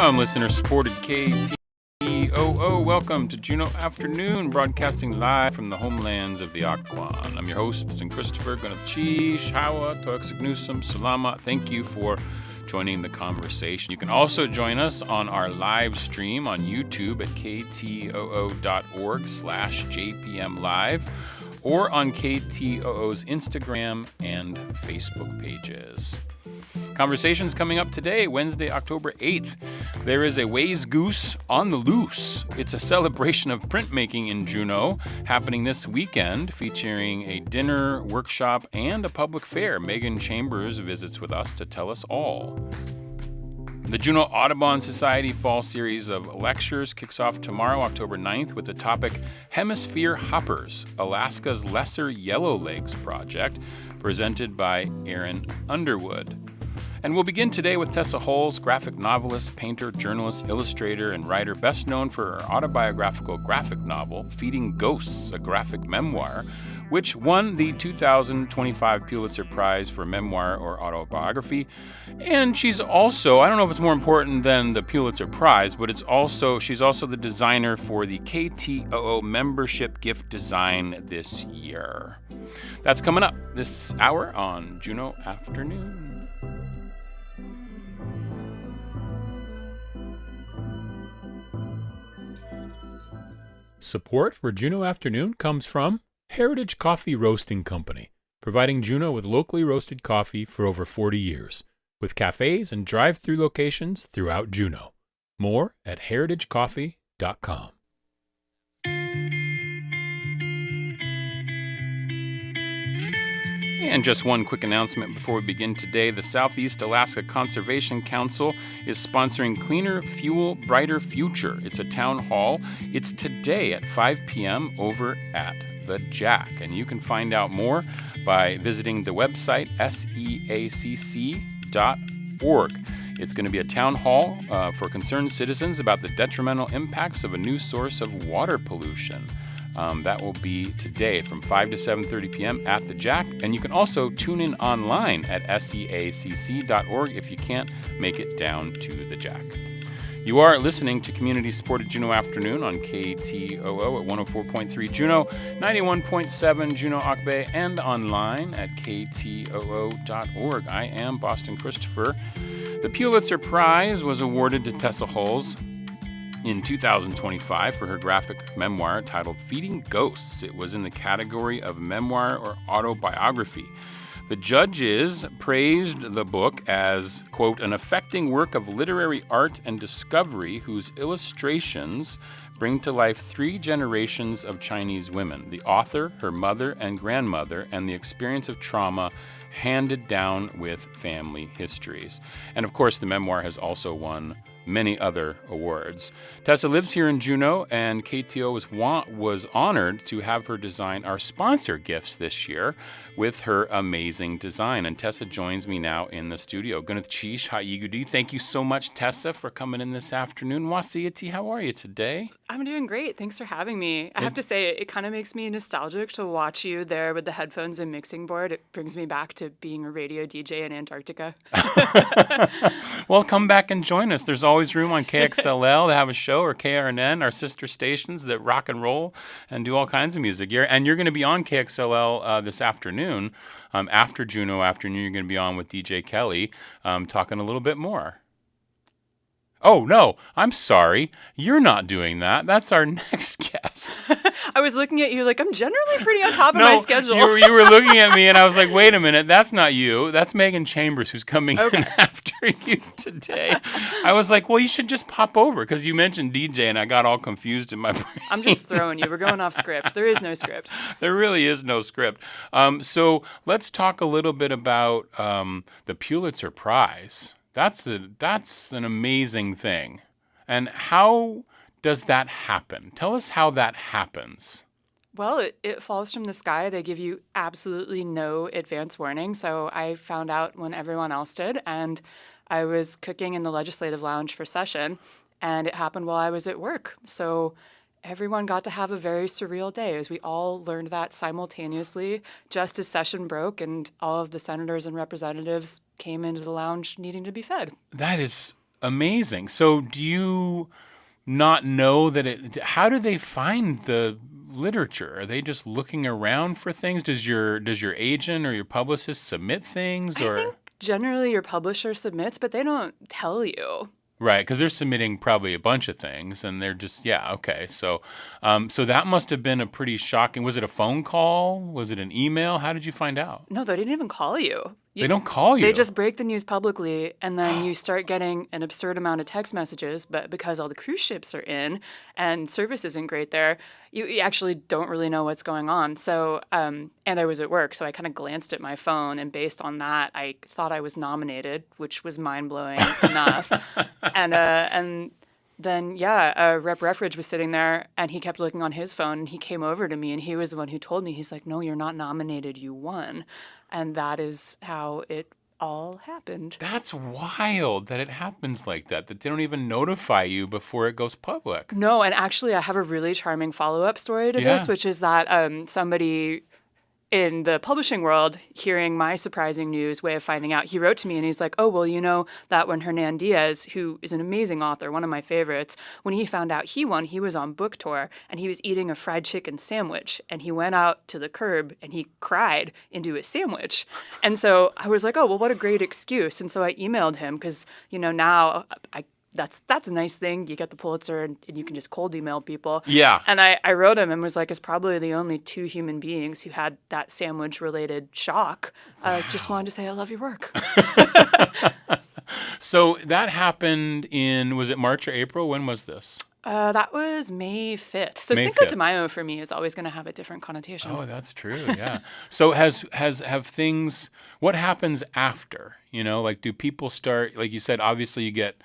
from listener-supported KTOO. Welcome to Juneau Afternoon, broadcasting live from the homelands of the Aquan. I'm your host, Mr. Christopher. Ganachish, Hawa, Toexignusum, Salama. Thank you for joining the conversation. You can also join us on our live stream on YouTube at ktoo.org/JPMLive or on KTOO's Instagram and Facebook pages. Conversations coming up today, Wednesday, October 8th. There is a Wayzgoose on the loose. It's a celebration of printmaking in Juneau, happening this weekend, featuring a dinner, workshop, and a public fair. Megan Chambers visits with us to tell us all. The Juneau Audubon Society Fall Series of Lectures kicks off tomorrow, October 9th, with the topic Hemisphere Hoppers, Alaska's Lesser Yellowlegs Project, presented by Arin Underwood. And we'll begin today with Tessa Hulls, graphic novelist, painter, journalist, illustrator, and writer, best known for her autobiographical graphic novel, Feeding Ghosts, a graphic memoir, which won the 2025 Pulitzer Prize for Memoir or Autobiography. And she's also, I don't know if it's more important than the Pulitzer Prize, but she's also the designer for the KTOO membership gift design this year. That's coming up this hour on Juneau Afternoon. Support for Juneau Afternoon comes from Heritage Coffee Roasting Company, providing Juneau with locally roasted coffee for over 40 years, with cafes and drive-through locations throughout Juneau. More at heritagecoffee.com. And just one quick announcement before we begin today. The Southeast Alaska Conservation Council is sponsoring Cleaner Fuel, Brighter Future. It's a town hall. It's today at 5 p.m. over at the Jack. And you can find out more by visiting the website seacc.org. It's going to be a town hall for concerned citizens about the detrimental impacts of a new source of water pollution. That will be today from 5 to 7:30 p.m. at the Jack. And you can also tune in online at seacc.org if you can't make it down to the Jack. You are listening to community-supported Juneau Afternoon on KTOO at 104.3 Juneau, 91.7 Juneau Akbe, and online at ktoo.org. I am Boston Christopher. The Pulitzer Prize was awarded to Tessa Hulls in 2025 for her graphic memoir titled Feeding Ghosts. It was in the category of memoir or autobiography. The judges praised the book as, quote, an affecting work of literary art and discovery whose illustrations bring to life 3 generations of Chinese women, the author, her mother and grandmother, and the experience of trauma handed down with family histories. And of course, the memoir has also won many other awards. Tessa lives here in Juneau, and KTO was honored to have her design our sponsor gifts this year with her amazing design. And Tessa joins me now in the studio. Ganachish Haigudi. Thank you so much, Tessa, for coming in this afternoon. Wasiyati, how are you today? I'm doing great. Thanks for having me. I have to say, it kind of makes me nostalgic to watch you there with the headphones and mixing board. It brings me back to being a radio DJ in Antarctica. Well, come back and join us. There's always room on KXLL to have a show, or KRNN, our sister stations that rock and roll and do all kinds of music. You're going to be on KXLL this afternoon. After Juneau Afternoon, you're going to be on with DJ Kelly talking a little bit more. Oh, no, I'm sorry. You're not doing that. That's our next guest. I was looking at you like, I'm generally pretty on top of my schedule. You were looking at me, and I was like, wait a minute, that's not you. That's Megan Chambers who's coming in after you today. I was like, well, you should just pop over, because you mentioned DJ, and I got all confused in my brain. I'm just throwing you. We're going off script. There is no script. There really is no script. So let's talk a little bit about the Pulitzer Prize. That's an amazing thing. And how does that happen? Tell us how that happens. Well, it falls from the sky. They give you absolutely no advance warning. So I found out when everyone else did, and I was cooking in the legislative lounge for session, and it happened while I was at work. So everyone got to have a very surreal day as we all learned that simultaneously just as session broke and all of the senators and representatives came into the lounge needing to be fed. That is Amazing. So do you not know that how do they find the literature? Are they just looking around for things? Does your agent or your publicist submit things, I think or generally your publisher submits, but they don't tell you. right? Because they're submitting probably a bunch of things, and they're just yeah, okay. So that must have been a pretty shocking. Was it a phone call? Was it an email? How did you find out? No, they didn't even call you. They don't call They you. just break the news publicly, and then you start getting an absurd amount of text messages. But because all the cruise ships are in and service isn't great there, you actually don't really know what's going on. So, and I was at work, so I kind of glanced at my phone, and based on that, I thought I was nominated, which was mind blowing enough. And then yeah, Rep Refridge was sitting there, and he kept looking on his phone. And he came over to me, and he was the one who told me. He's like, "No, you're not nominated. You won." And that is how it all happened. That's wild that it happens like that. That they don't even notify you before it goes public. No, and actually, I have a really charming follow-up story to this, Yeah. which is that somebody in the publishing world, hearing my surprising news way of finding out, he wrote to me and he's like, "Oh, well, you know that when Hernan Diaz, who is an amazing author, one of my favorites, when he found out he won, he was on book tour and he was eating a fried chicken sandwich and he went out to the curb and he cried into his sandwich." And so I was like, "Oh, well, what a great excuse." And so I emailed him because, now that's a nice thing. You get the Pulitzer and you can just cold email people. Yeah. And I wrote him and was like, it's probably the only two human beings who had that sandwich related shock. Just wanted to say, I love your work. So that happened was it March or April? When was this? That was May 5th. So May Cinco 5th. de Mayo for me is always going to have a different connotation. Oh, that's true. Yeah. So have things, what happens after? Like do people start, like you said, obviously you get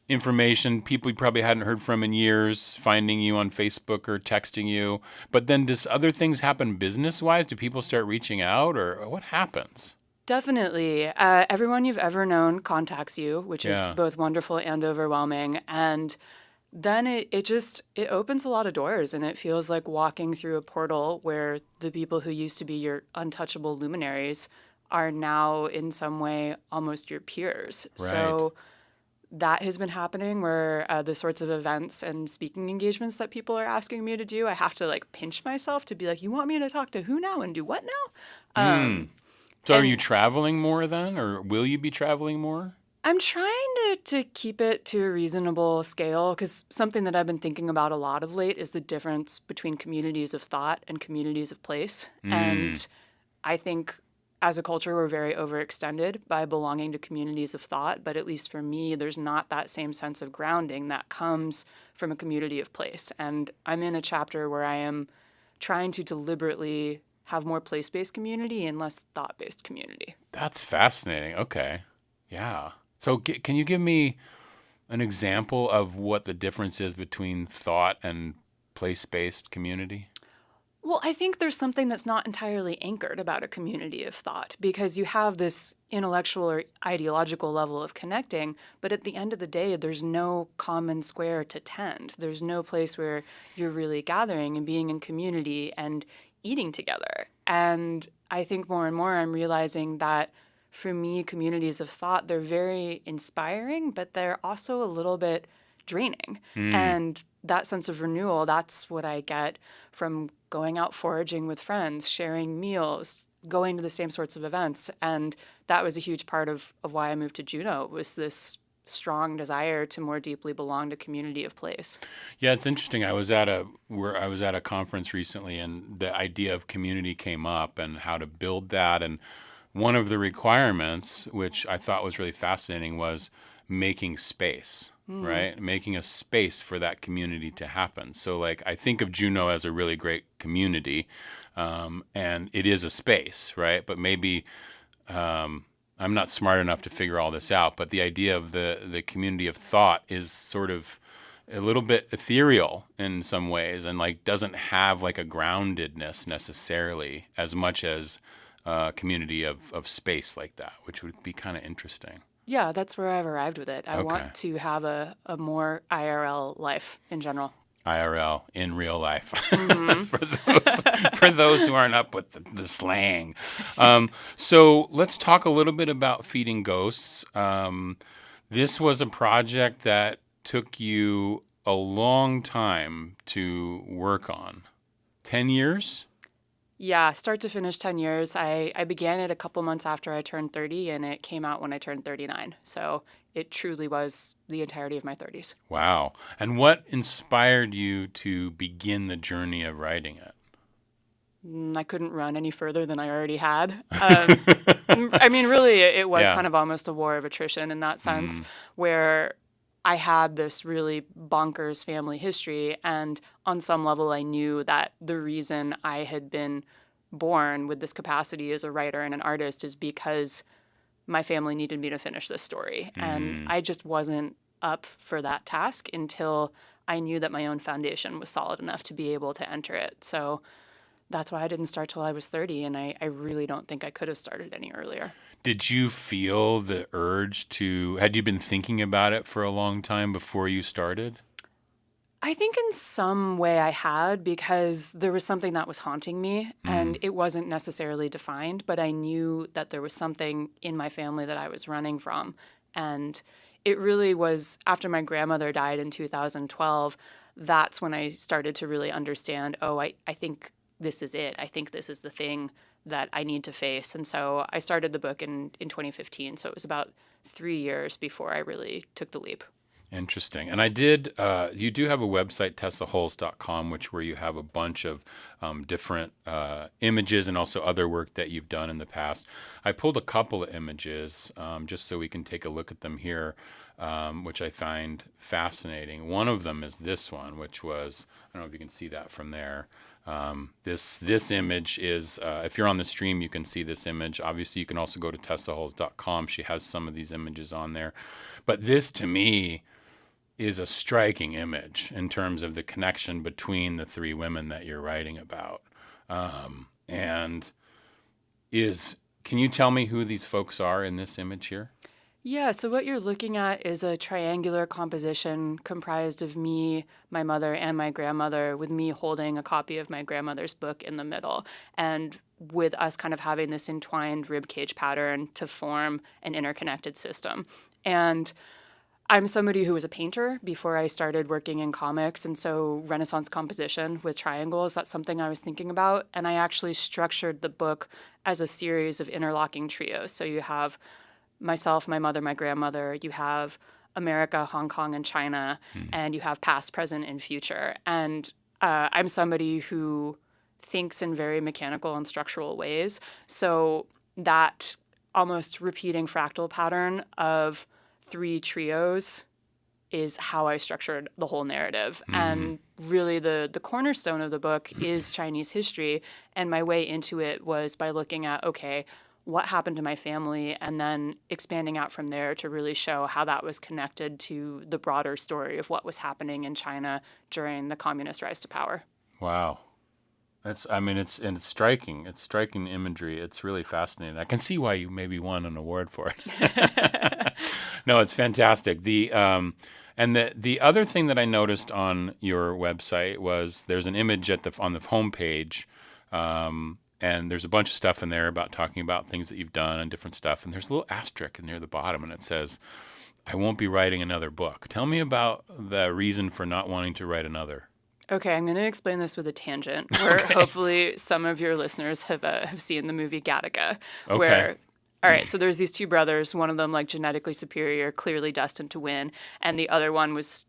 information, people you probably hadn't heard from in years, finding you on Facebook or texting you. But then does other things happen business-wise? Do people start reaching out or what happens? Definitely. Everyone you've ever known contacts you, which is Yeah. both wonderful and overwhelming. And then it opens a lot of doors, and it feels like walking through a portal where the people who used to be your untouchable luminaries are now in some way almost your peers. Right. So that has been happening where the sorts of events and speaking engagements that people are asking me to do, I have to like pinch myself to be like, you want me to talk to who now and do what now? So are and- you traveling more then, or will you be traveling more? I'm trying to keep it to a reasonable scale because something that I've been thinking about a lot of late is the difference between communities of thought and communities of place. And I think as a culture, we're very overextended by belonging to communities of thought. But at least for me, there's not that same sense of grounding that comes from a community of place. And I'm in a chapter where I am trying to deliberately have more place-based community and less thought-based community. That's fascinating. Okay. Yeah. So can you give me an example of what the difference is between thought and place-based community? Well, I think there's something that's not entirely anchored about a community of thought because you have this intellectual or ideological level of connecting, but at the end of the day, there's no common square to tend. There's no place where you're really gathering and being in community and eating together. And I think more and more I'm realizing that for me, communities of thought, they're very inspiring, but they're also a little bit draining. And that sense of renewal, that's what I get from going out foraging with friends, sharing meals, going to the same sorts of events. And that was a huge part of why I moved to Juneau, was this strong desire to more deeply belong to community of place. Yeah, it's interesting. I was at a conference recently, and the idea of community came up and how to build that. And one of the requirements, which I thought was really fascinating, was making space, right? Making a space for that community to happen. So, like, I think of Juneau as a really great community, and it is a space, right? But maybe I'm not smart enough to figure all this out. But the idea of the community of thought is sort of a little bit ethereal in some ways, and like doesn't have like a groundedness necessarily as much as a community of space like that, which would be kind of interesting. Yeah, that's where I've arrived with it. I Okay. want to have a more IRL life in general. IRL, in real life, for those who aren't up with the slang. So let's talk a little bit about feeding ghosts. This was a project that took you a long time to work on. 10 years? Yeah, start to finish, 10 years. I began it a couple months after I turned 30, and it came out when I turned 39. So it truly was the entirety of my 30s. Wow. And what inspired you to begin the journey of writing it? I couldn't run any further than I already had. I mean, really, it was Yeah. kind of almost a war of attrition in that sense, where I had this really bonkers family history. And on some level, I knew that the reason I had been born with this capacity as a writer and an artist is because my family needed me to finish this story. And I just wasn't up for that task until I knew that my own foundation was solid enough to be able to enter it. So that's why I didn't start till I was 30, and I really don't think I could have started any earlier. Did you feel the urge to, had you been thinking about it for a long time before you started? I think in some way I had, because there was something that was haunting me, and it wasn't necessarily defined, but I knew that there was something in my family that I was running from. And it really was after my grandmother died in 2012, that's when I started to really understand, I think this is it. I think this is the thing that I need to face. And so I started the book in 2015. So it was about 3 years before I really took the leap. Interesting. And you do have a website, tessahulls.com, where you have a bunch of different images and also other work that you've done in the past. I pulled a couple of images just so we can take a look at them here, which I find fascinating. One of them is this one, which was, I don't know if you can see that from there. This image is, if you're on the stream, you can see this image. Obviously, you can also go to tessahulls.com. She has some of these images on there. But this, to me, is a striking image in terms of the connection between the three women that you're writing about. Can you tell me who these folks are in this image here? Yeah, so what you're looking at is a triangular composition comprised of me, my mother, and my grandmother, with me holding a copy of my grandmother's book in the middle, and with us kind of having this entwined ribcage pattern to form an interconnected system. And I'm somebody who was a painter before I started working in comics, and so Renaissance composition with triangles, that's something I was thinking about. And I actually structured the book as a series of interlocking trios. So you have myself, my mother, my grandmother, you have America, Hong Kong, and China, and you have past, present, and future. And I'm somebody who thinks in very mechanical and structural ways. So that almost repeating fractal pattern of 3 trios is how I structured the whole narrative. And really the cornerstone of the book is Chinese history. And my way into it was by looking at, okay, what happened to my family, and then expanding out from there to really show how that was connected to the broader story of what was happening in China during the communist rise to power. Wow. It's striking. It's striking imagery. It's really fascinating. I can see why you maybe won an award for it. No, it's fantastic. The other thing that I noticed on your website was there's an image on the homepage, and there's a bunch of stuff in there about talking about things that you've done and different stuff. And there's a little asterisk near the bottom, and it says, "I won't be writing another book." Tell me about the reason for not wanting to write another. Okay, I'm going to explain this with a tangent, where hopefully some of your listeners have seen the movie Gattaca, where, all right, so there's these 2 brothers, one of them like genetically superior, clearly destined to win, and the other one was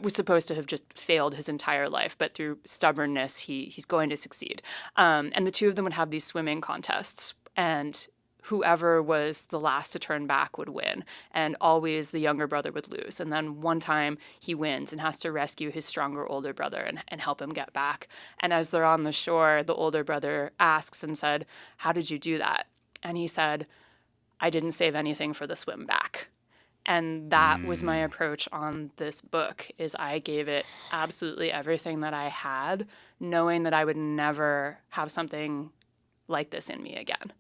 supposed to have just failed his entire life, but through stubbornness, he's going to succeed. And the 2 of them would have these swimming contests, and whoever was the last to turn back would win, and always the younger brother would lose. And then one time he wins and has to rescue his stronger older brother and help him get back. And as they're on the shore, the older brother asks and said, "How did you do that?" And he said, "I didn't save anything for the swim back." And that was my approach on this book, is I gave it absolutely everything that I had, knowing that I would never have something like this in me again.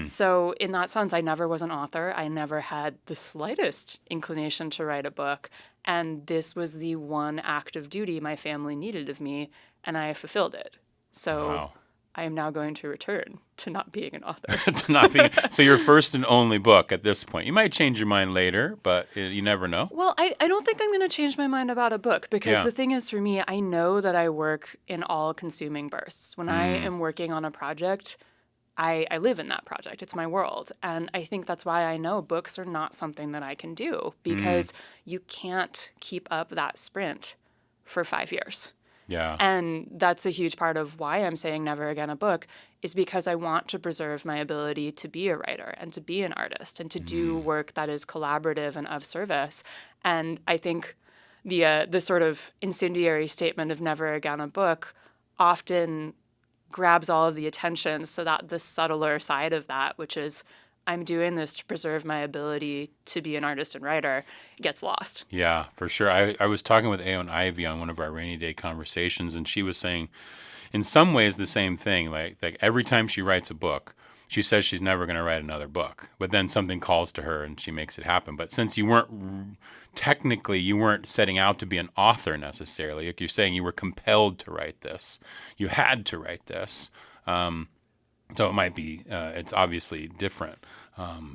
So in that sense, I never was an author. I never had the slightest inclination to write a book. And this was the one act of duty my family needed of me, and I fulfilled it. So Wow. I am now going to return to not being an author. To not being so your first and only book at this point. You might change your mind later, but you never know. Well, I don't think I'm going to change my mind about a book because Yeah. the thing is, for me, I know that I work in all-consuming bursts. When I am working on a project, I live in that project. It's my world. And I think that's why I know books are not something that I can do because you can't keep up that sprint for 5 years. Yeah. And that's a huge part of why I'm saying never again a book is because I want to preserve my ability to be a writer and to be an artist and to do work that is collaborative and of service. And I think the sort of incendiary statement of never again a book often grabs all of the attention so that the subtler side of that, which is I'm doing this to preserve my ability to be an artist and writer, gets lost. Yeah, for sure. I was talking with Aon Ivy on one of our rainy day conversations, and she was saying, in some ways, the same thing. Like every time she writes a book, she says she's never going to write another book. But then something calls to her, and she makes it happen. But since you weren't setting out to be an author necessarily, like you're saying, you were compelled to write this. You had to write this. So it might be, it's obviously different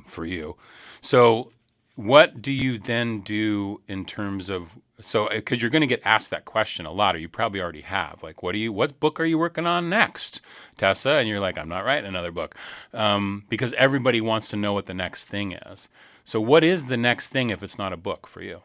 for you. So what do you then do in terms of, because you're going to get asked that question a lot, or you probably already have, like, what book are you working on next, Tessa? And you're like, I'm not writing another book, because everybody wants to know what the next thing is. So what is the next thing if it's not a book for you?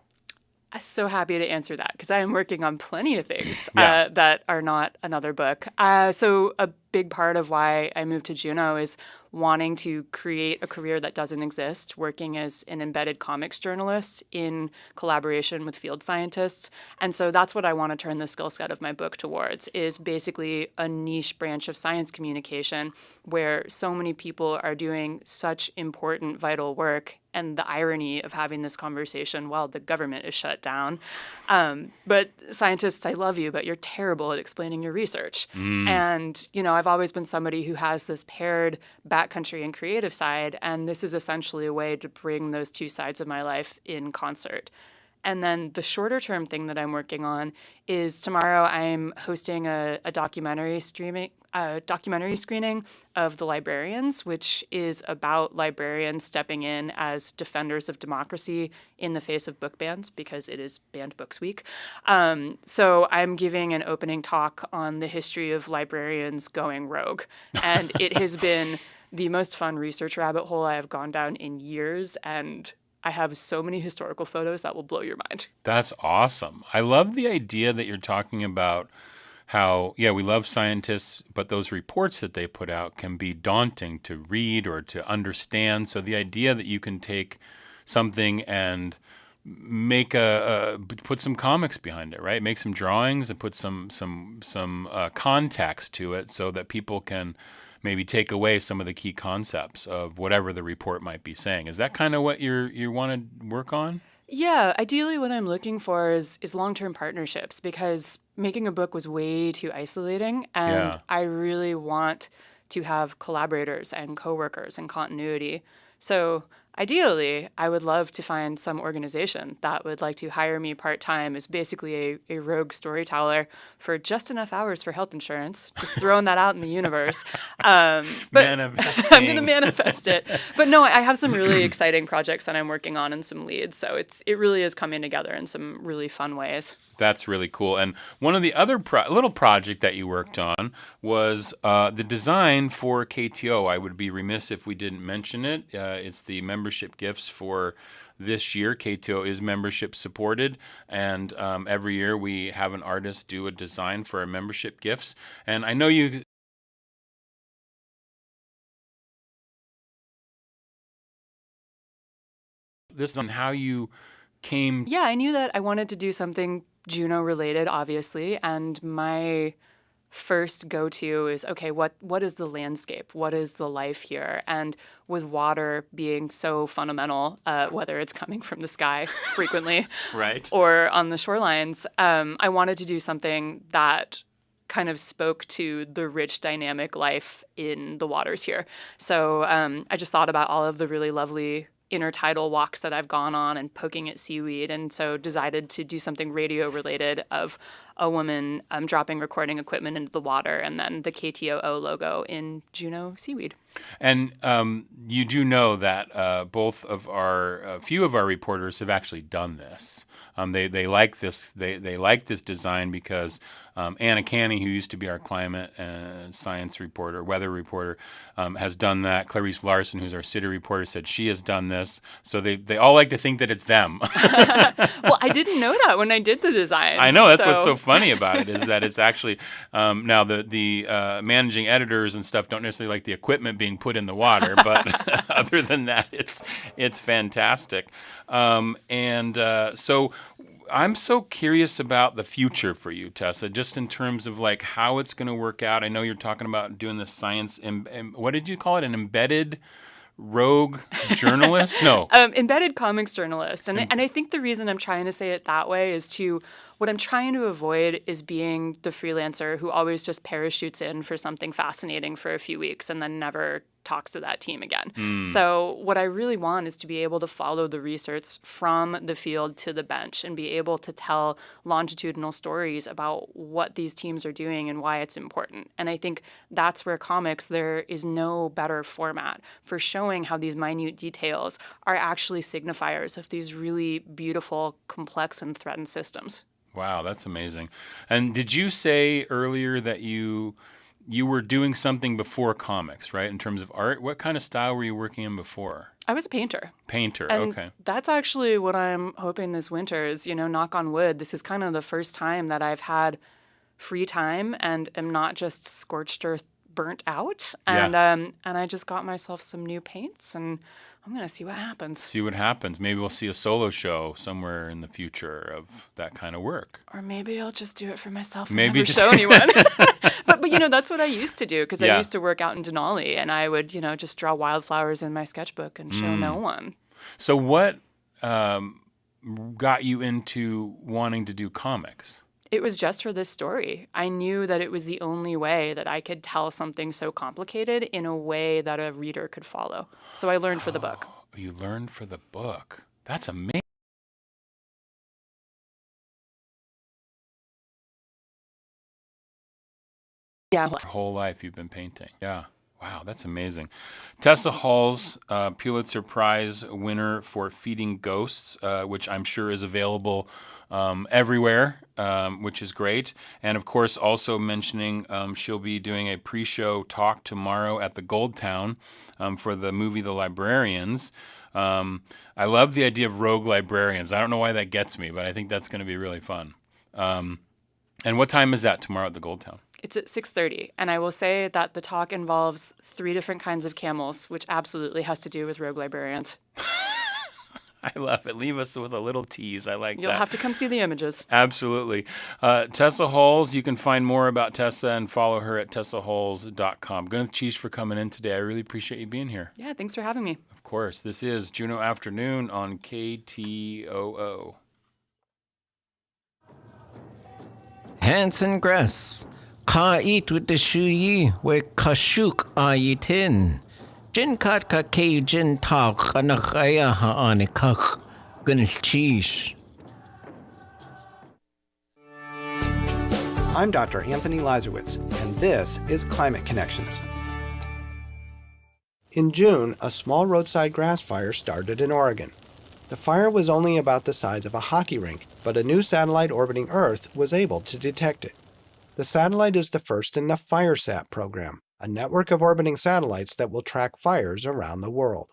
I'm so happy to answer that because I am working on plenty of things Yeah. that are not another book. So a big part of why I moved to Juneau is wanting to create a career that doesn't exist, working as an embedded comics journalist in collaboration with field scientists. And so that's what I want to turn the skill set of my book towards, is basically a niche branch of science communication where so many people are doing such important, vital work, and the irony of having this conversation while the government is shut down. But scientists, I love you, but you're terrible at explaining your research. And, I've always been somebody who has this paired backcountry and creative side, and this is essentially a way to bring those two sides of my life in concert. And then the shorter term thing that I'm working on is tomorrow I'm hosting a documentary screening of The Librarians, which is about librarians stepping in as defenders of democracy in the face of book bans because it is Banned Books Week. So I'm giving an opening talk on the history of librarians going rogue. And it has been the most fun research rabbit hole I have gone down in years, and I have so many historical photos that will blow your mind. That's awesome. I love the idea that you're talking about how, we love scientists, but those reports that they put out can be daunting to read or to understand. So the idea that you can take something and make put some comics behind it, right? Make some drawings and put some context to it so that people can maybe take away some of the key concepts of whatever the report might be saying. Is that kind of what you want to work on? Yeah, ideally what I'm looking for is long-term partnerships because making a book was way too isolating, and I really want to have collaborators and coworkers and continuity. So ideally, I would love to find some organization that would like to hire me part-time as basically a rogue storyteller for just enough hours for health insurance. Just throwing that out in the universe. But I'm going to manifest it. But no, I have some really exciting projects that I'm working on and some leads. So it really is coming together in some really fun ways. That's really cool. And one of the other little project that you worked on was the design for KTO. I would be remiss if we didn't mention it. It's the membership gifts for this year. KTO is membership supported, and every year we have an artist do a design for our membership gifts. And I know you... This is on how you came... Yeah, I knew that I wanted to do something Juneau related, obviously, and my first go-to is, okay, what is the landscape? What is the life here? And with water being so fundamental, whether it's coming from the sky frequently right, or on the shorelines, I wanted to do something that kind of spoke to the rich dynamic life in the waters here. So I just thought about all of the really lovely intertidal walks that I've gone on and poking at seaweed, and so decided to do something radio related of a woman dropping recording equipment into the water, and then the KTOO logo in Juneau seaweed. And you do know that both of our few of our reporters have actually done this. They like this. They like this design because Anna Canny, who used to be our climate and science reporter, weather reporter, has done that. Clarice Larson, who's our city reporter, said she has done this. So they all like to think that it's them. Well, I didn't know that when I did the design. I know, that's what's so funny about it, is that it's actually now the managing editors and stuff don't necessarily like the equipment being put in the water, but other than that, it's fantastic. So I'm so curious about the future for you, Tessa, just in terms of like how it's going to work out. I know you're talking about doing the science, what did you call it, an embedded rogue journalist? No. Embedded comics journalist. And I think the reason I'm trying to say it that way is what I'm trying to avoid is being the freelancer who always just parachutes in for something fascinating for a few weeks and then never talks to that team again. So what I really want is to be able to follow the research from the field to the bench and be able to tell longitudinal stories about what these teams are doing and why it's important. And I think that's where comics, there is no better format for showing how these minute details are actually signifiers of these really beautiful, complex, and threatened systems. Wow, that's amazing. And did you say earlier that you were doing something before comics, right, in terms of art? What kind of style were you working in before? I was a painter. Painter, and okay. That's actually what I'm hoping this winter is, knock on wood. This is kind of the first time that I've had free time and am not just scorched earth burnt out. And and I just got myself some new paints, and I'm going to see what happens. See what happens. Maybe we'll see a solo show somewhere in the future of that kind of work. Or maybe I'll just do it for myself and maybe never just show anyone. But that's what I used to do, because Yeah. I used to work out in Denali, and I would, just draw wildflowers in my sketchbook and show no one. So what got you into wanting to do comics? It was just for this story. I knew that it was the only way that I could tell something so complicated in a way that a reader could follow. So I learned for the book. You learned for the book. That's amazing. Yeah. Your whole life you've been painting. Yeah. Wow, that's amazing. Tessa Hulls, Pulitzer Prize winner for Feeding Ghosts, which I'm sure is available everywhere, which is great. And of course, also mentioning she'll be doing a pre-show talk tomorrow at the Gold Town for the movie The Librarians. I love the idea of rogue librarians. I don't know why that gets me, but I think that's going to be really fun. And what time is that tomorrow at the Gold Town? It's at 6:30, and I will say that the talk involves 3 different kinds of camels, which absolutely has to do with rogue librarians. I love it. Leave us with a little tease. I like that. You'll have to come see the images. Absolutely. Tessa Hulls, you can find more about Tessa and follow her at tessahulls.com. Gwyneth Cheese for coming in today. I really appreciate you being here. Yeah, thanks for having me. Of course. This is Juneau Afternoon on KTOO. Hanson Gress. Ka eat with the shuyi where kashuk ayitin. Jin kat ka ke jin tak kanakaya ha anikak gunis cheese. I'm Dr. Anthony Lazarowitz, and this is Climate Connections. In June, a small roadside grass fire started in Oregon. The fire was only about the size of a hockey rink, but a new satellite orbiting Earth was able to detect it. The satellite is the first in the FireSat program, a network of orbiting satellites that will track fires around the world.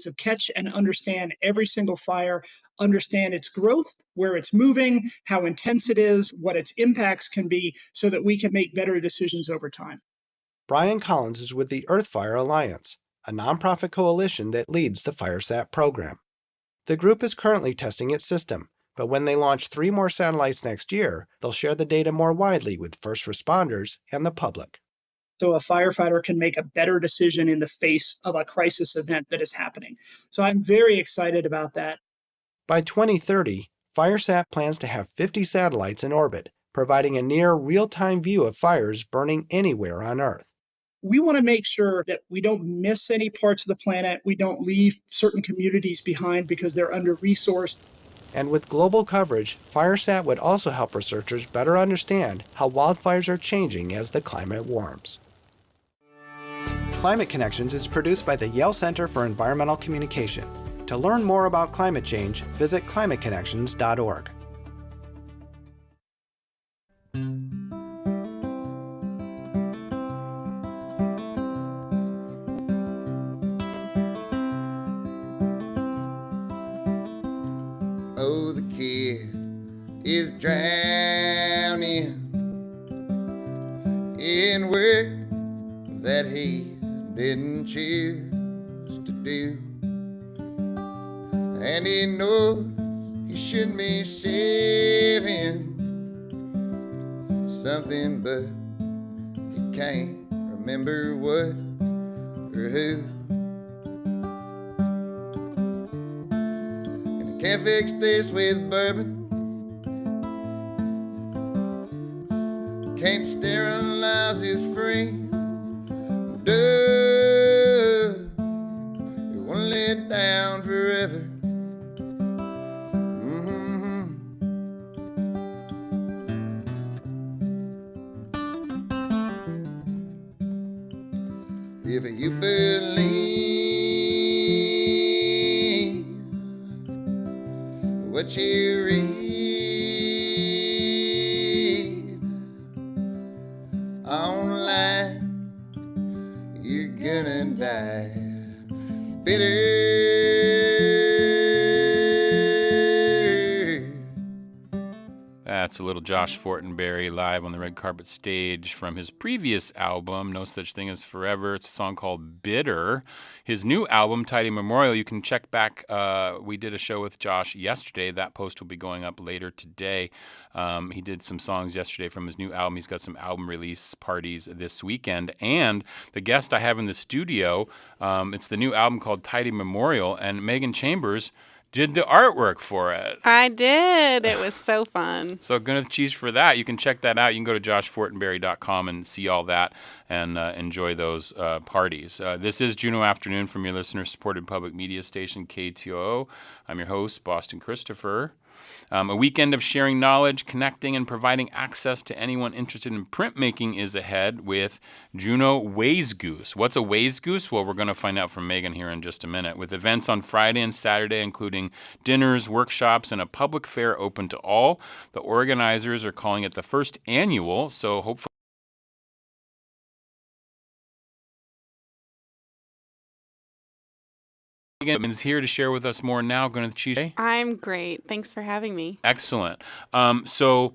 So catch and understand every single fire, understand its growth, where it's moving, how intense it is, what its impacts can be, so that we can make better decisions over time. Brian Collins is with the Earthfire Alliance, a nonprofit coalition that leads the FireSat program. The group is currently testing its system, but when they launch 3 more satellites next year, they'll share the data more widely with first responders and the public. So a firefighter can make a better decision in the face of a crisis event that is happening. So I'm very excited about that. By 2030, FireSat plans to have 50 satellites in orbit, providing a near real-time view of fires burning anywhere on Earth. we want to make sure that we don't miss any parts of the planet. We don't leave certain communities behind because they're under-resourced. And with global coverage, FireSat would also help researchers better understand how wildfires are changing as the climate warms. Climate Connections is produced by the Yale Center for Environmental Communication. To learn more about climate change, visit climateconnections.org. Oh, the kid is drowning in work that he didn't choose to do, and he knows he should be saving something, but he can't remember what or who. Can't fix this with bourbon. Can't sterilize his frame. Duh, it won't let down forever. If you believe what you read online, you're gonna die bitter. That's a little Josh Fortenberry live on the red carpet stage from his previous album, No Such Thing as Forever. It's a song called Bitter. His new album, Tidy Memorial, you can check back. We did a show with Josh yesterday. That post will be going up later today. He did some songs yesterday from his new album. He's got some album release parties this weekend. And the guest I have in the studio, it's the new album called Tidy Memorial, and Megan Chambers did the artwork for it. I did. It was so fun. So Gwyneth Cheese for that. You can check that out. You can go to joshfortenberry.com and see all that and enjoy those parties. This is Juneau Afternoon from your listener-supported public media station, KTOO. I'm your host, Boston Christopher. A weekend of sharing knowledge, connecting, and providing access to anyone interested in printmaking is ahead with Juneau Wayzgoose. What's a Wayzgoose? Well, we're going to find out from Megan here in just a minute. With events on Friday and Saturday, including dinners, workshops, and a public fair open to all. The organizers are calling it the first annual, so hopefully is here to share with us more now. Gwyneth Cheese. I'm great. Thanks for having me. Excellent. So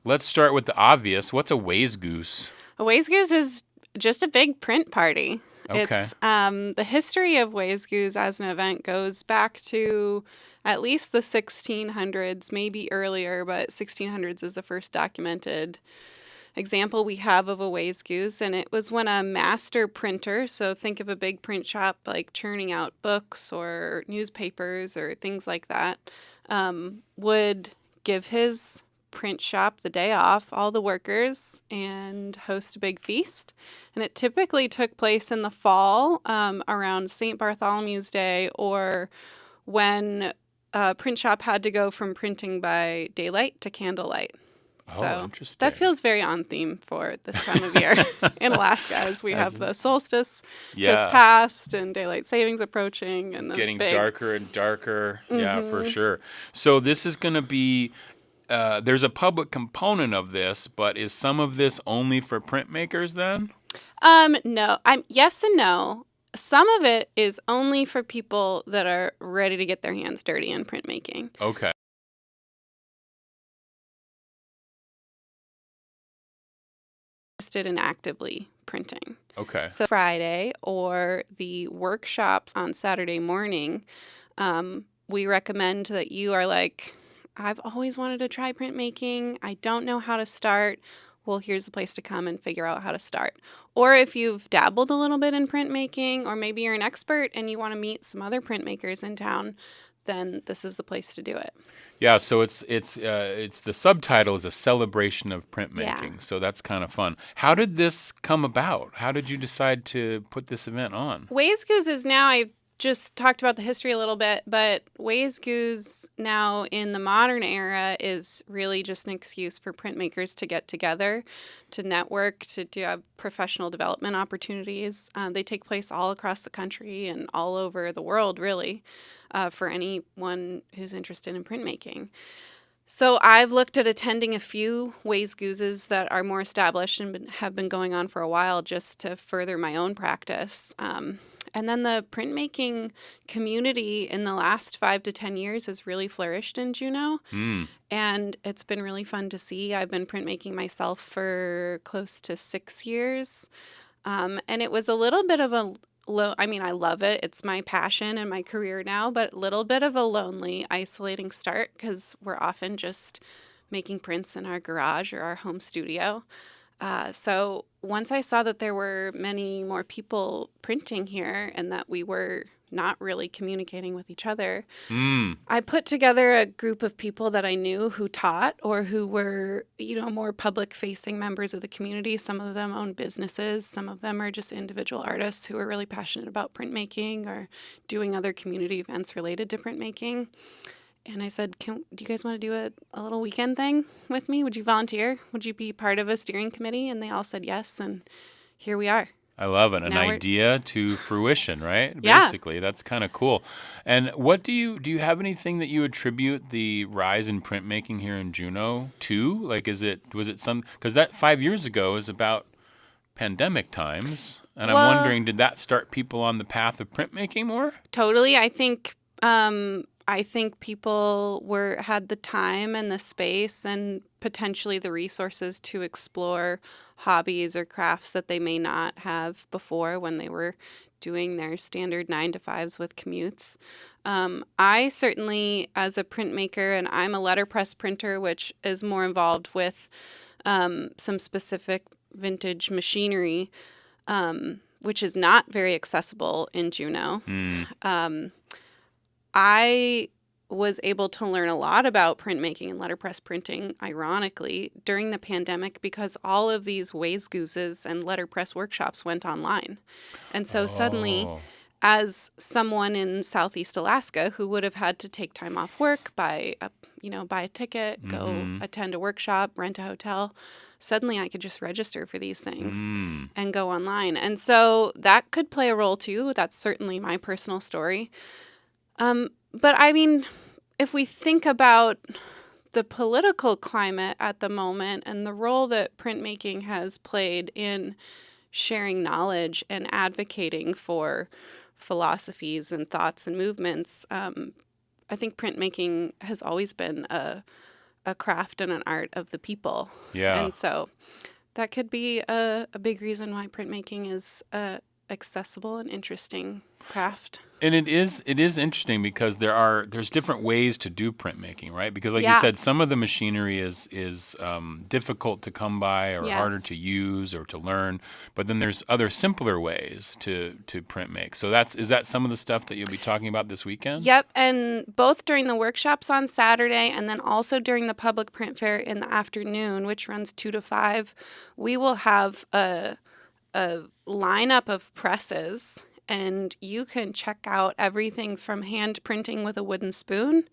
let's start with the obvious. What's a Wayzgoose? A Wayzgoose is just a big print party. Okay. It's the history of Wayzgoose as an event goes back to at least the 1600s, maybe earlier, but 1600s is the first documented example we have of a Wayzgoose, and it was when a master printer, so think of a big print shop like churning out books or newspapers or things like that, would give his print shop the day off, all the workers, and host a big feast. And it typically took place in the fall around St. Bartholomew's Day, or when a print shop had to go from printing by daylight to candlelight. So interesting. That feels very on theme for this time of year in Alaska, as we have the solstice just passed and daylight savings approaching, and those getting big darker and darker. Yeah, for sure. So this is going to be. There's a public component of this, but is some of this only for printmakers then? No. Yes and no. Some of it is only for people that are ready to get their hands dirty in printmaking. Okay. Interested in actively printing. Okay. So Friday or the workshops on Saturday morning, we recommend that you are like, I've always wanted to try printmaking. I don't know how to start. Well, here's a place to come and figure out how to start. Or if you've dabbled a little bit in printmaking, or maybe you're an expert and you want to meet some other printmakers in town, then this is the place to do it. Yeah, so it's the subtitle is a celebration of printmaking. Yeah. So that's kind of fun. How did this come about? How did you decide to put this event on? Wayzgoose is now, I just talked about the history a little bit, but Wayzgoose now in the modern era is really just an excuse for printmakers to get together, to network, to have professional development opportunities. They take place all across the country and all over the world, really, for anyone who's interested in printmaking. So I've looked at attending a few Wayzgooses that are more established and have been going on for a while just to further my own practice. And then the printmaking community in the last 5 to 10 years has really flourished in Juneau. And it's been really fun to see. I've been printmaking myself for close to 6 years. And it was a little bit of a I love it. It's my passion and my career now, but a little bit of a lonely, isolating start because we're often just making prints in our garage or our home studio. So once I saw that there were many more people printing here and that we were not really communicating with each other, I put together a group of people that I knew who taught or who were, more public-facing members of the community. Some of them own businesses. Some of them are just individual artists who are really passionate about printmaking or doing other community events related to printmaking. And I said, do you guys want to do a little weekend thing with me? Would you volunteer? Would you be part of a steering committee? And they all said yes, and here we are. I love it. An Now idea to fruition, right? Yeah. Basically, that's kind of cool. And what do you have anything that you attribute the rise in printmaking here in Juneau to? Like, was it some, because that 5 years ago is about pandemic times, and Well, I'm wondering, did that start people on the path of printmaking more? Totally. I think people had the time and the space and potentially the resources to explore hobbies or crafts that they may not have before when they were doing their standard 9-to-5s with commutes. I certainly, as a printmaker, and I'm a letterpress printer, which is more involved with some specific vintage machinery, which is not very accessible in Juneau. I was able to learn a lot about printmaking and letterpress printing, ironically, during the pandemic because all of these Wayzgooses and letterpress workshops went online. And so suddenly, as someone in Southeast Alaska who would have had to take time off work, buy a ticket, go attend a workshop, rent a hotel, suddenly I could just register for these things and go online. And so that could play a role too. That's certainly my personal story. But I mean, if we think about the political climate at the moment and the role that printmaking has played in sharing knowledge and advocating for philosophies and thoughts and movements, I think printmaking has always been a craft and an art of the people. Yeah. And so that could be a big reason why printmaking is accessible and interesting craft. And it is interesting because there's different ways to do printmaking, right? Because like you Yeah. said, some of the machinery is difficult to come by or Yes. harder to use or to learn, but then there's other simpler ways to print make. So is that some of the stuff that you'll be talking about this weekend? Yep, and both during the workshops on Saturday and then also during the public print fair in the afternoon, which runs 2 to 5, we will have a lineup of presses, and you can check out everything from hand printing with a wooden spoon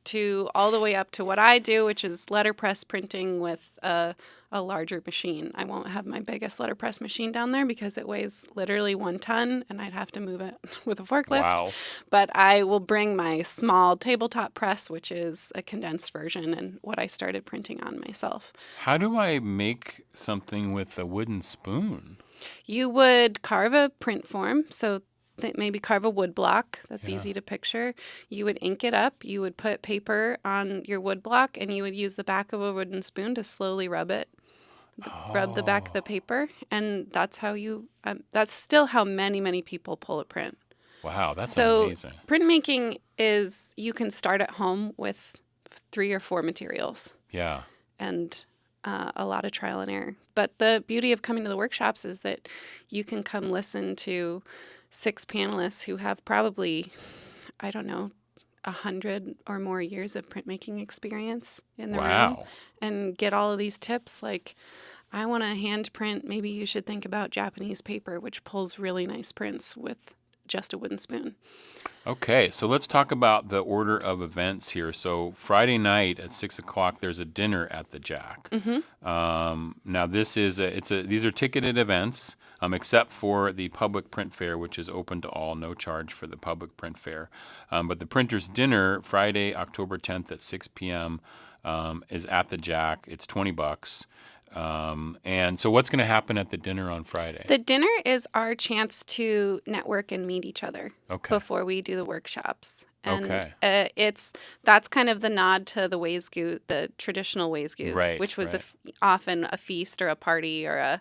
to all the way up to what I do, which is letterpress printing with a larger machine. I won't have my biggest letterpress machine down there because it weighs literally 1 ton and I'd have to move it with a forklift. Wow. But I will bring my small tabletop press, which is a condensed version and what I started printing on myself. How do I make something with a wooden spoon? You would carve a print form, so maybe carve a wood block. That's Yeah. easy to picture. You would ink it up. You would put paper on your wood block, and you would use the back of a wooden spoon to slowly rub it. Rub the back of the paper, and that's how that's still how many people pull a print. Wow, that's So amazing. printmaking is, you can start at home with 3 or 4 materials Yeah. and a lot of trial and error. But the beauty of coming to the workshops is that you can come listen to 6 panelists who have probably, 100 or more years of printmaking experience in the room Wow. and get all of these tips. Like, I want to hand print. Maybe you should think about Japanese paper, which pulls really nice prints with just a wooden spoon. Okay, so let's talk about the order of events here. So Friday night at 6 o'clock, there's a dinner at the Jack. Now these are ticketed events, except for the public print fair, which is open to all, no charge for the public print fair. But the printer's dinner, Friday, October 10th at 6 p.m., is at the Jack. It's $20. And so what's going to happen at the dinner on Friday? The dinner is our chance to network and meet each other before we do the workshops. And that's kind of the nod to the Wayzgoose, the traditional Wayzgoose, which was often a feast or a party or a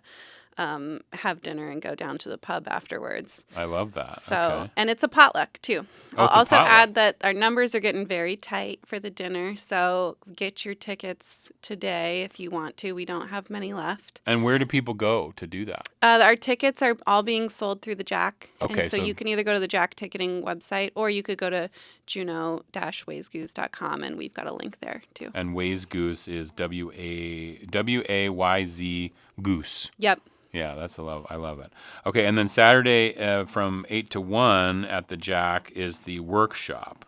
have dinner and go down to the pub afterwards. I love that. So, and it's a potluck too. Oh, I'll also potluck. add that our numbers are getting very tight for the dinner. So get your tickets today if you want to. We don't have many left. And where do people go to do that? Our tickets are all being sold through the Jack. Okay, and so so you can either go to the Jack ticketing website or you could go to Juneau-Wayzgoose.com and we've got a link there too. And Wayzgoose is W-A-Y-Z Goose. Yep. Yeah, I love it. Okay, and then Saturday from 8 to 1 at the Jack is the workshop.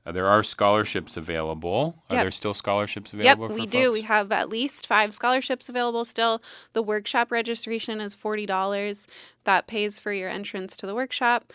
There are scholarships available. Are there still scholarships available for we folks? do. We have at least 5 scholarships available still. The workshop registration is $40. That pays for your entrance to the workshop.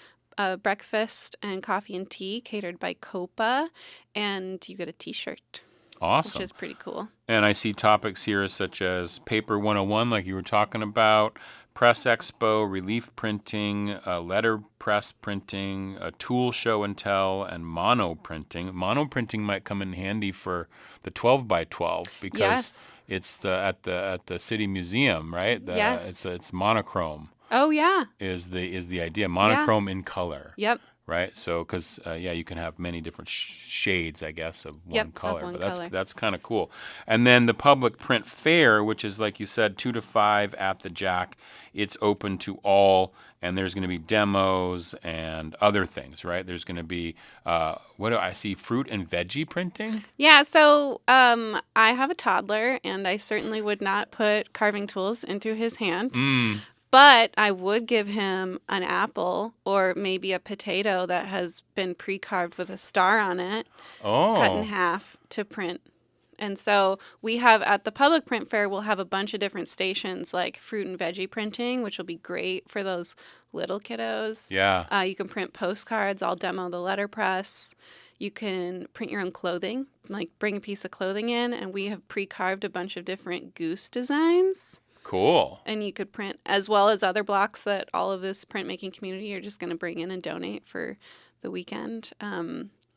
Breakfast and coffee and tea catered by Copa, and you get a T-shirt. Awesome. Which is pretty cool. And I see topics here such as Paper 101, like you were talking about, Press Expo, relief printing, letter press printing, a tool show and tell, and mono printing. Mono printing might come in handy for the 12 by 12 because it's at the City Museum, right? It's monochrome. Oh yeah. Is the idea monochrome in color? Yep. Right, so because you can have many different shades, I guess, of one color, but that's kind of cool. And then the public print fair, which is like you said, 2 to 5 at the Jack. It's open to all, and there's going to be demos and other things, right? There's going to be what do I see? Fruit and veggie printing. Yeah, so I have a toddler, and I certainly would not put carving tools into his hand. But I would give him an apple or maybe a potato that has been pre-carved with a star on it, cut in half to print. And so we have at the public print fair, we'll have a bunch of different stations like fruit and veggie printing, which will be great for those little kiddos. Yeah. You can print postcards. I'll demo the letterpress. You can print your own clothing, like bring a piece of clothing in, and we have pre-carved a bunch of different goose designs. Cool. And you could print, as well as other blocks that all of this printmaking community are just going to bring in and donate for the weekend.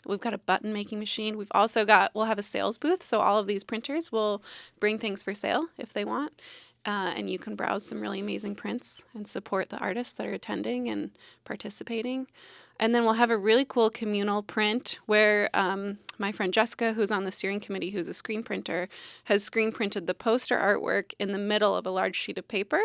We've got a button making machine. We'll have a sales booth. So all of these printers will bring things for sale if they want. And you can browse some really amazing prints and support the artists that are attending and participating. And then we'll have a really cool communal print where my friend Jessica, who's on the steering committee, who's a screen printer, has screen printed the poster artwork in the middle of a large sheet of paper.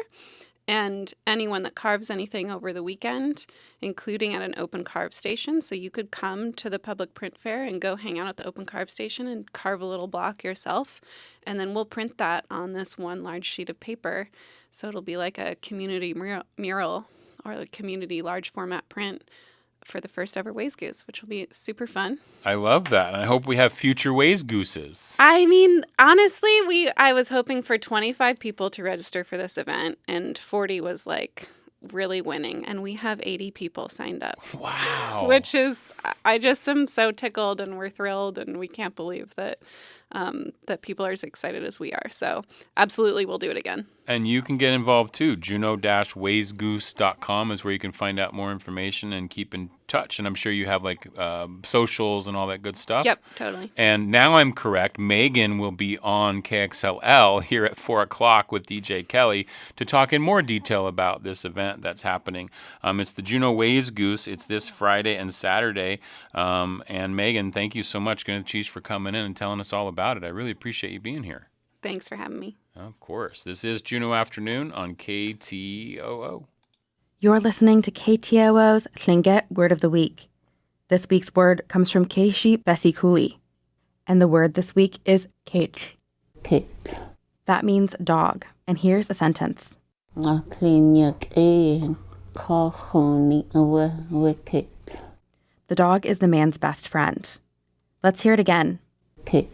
And anyone that carves anything over the weekend, including at an open carve station, so you could come to the public print fair and go hang out at the open carve station and carve a little block yourself. And then we'll print that on this one large sheet of paper. So it'll be like a community mural or a community large format print for the first ever Wayzgoose, which will be super fun. I love that. And I hope we have future Wayzgooses. I mean, honestly, I was hoping for 25 people to register for this event, and 40 was like really winning, and we have 80 people signed up. Wow. Which is, I just am so tickled, and we're thrilled, and we can't believe that that people are as excited as we are. So absolutely, we'll do it again. And you can get involved too. Juneau-Wayzgoose.com is where you can find out more information and keep in touch. And I'm sure you have like socials and all that good stuff. Yep, totally. And now I'm correct. Megan will be on KXLL here at 4 o'clock with DJ Kelly to talk in more detail about this event that's happening. It's the Juneau Wayzgoose. It's this Friday and Saturday. And Megan, thank you so much, Cheese, for coming in and telling us all about it. I really appreciate you being here. Thanks for having me. Of course. This is Juneau Afternoon on KTOO. You're listening to KTOO's Tlingit Word of the Week. This week's word comes from Keishi Besikuli, and the word this week is kate. Kate. That means dog, and here's a sentence. The dog is the man's best friend. Let's hear it again. Kate.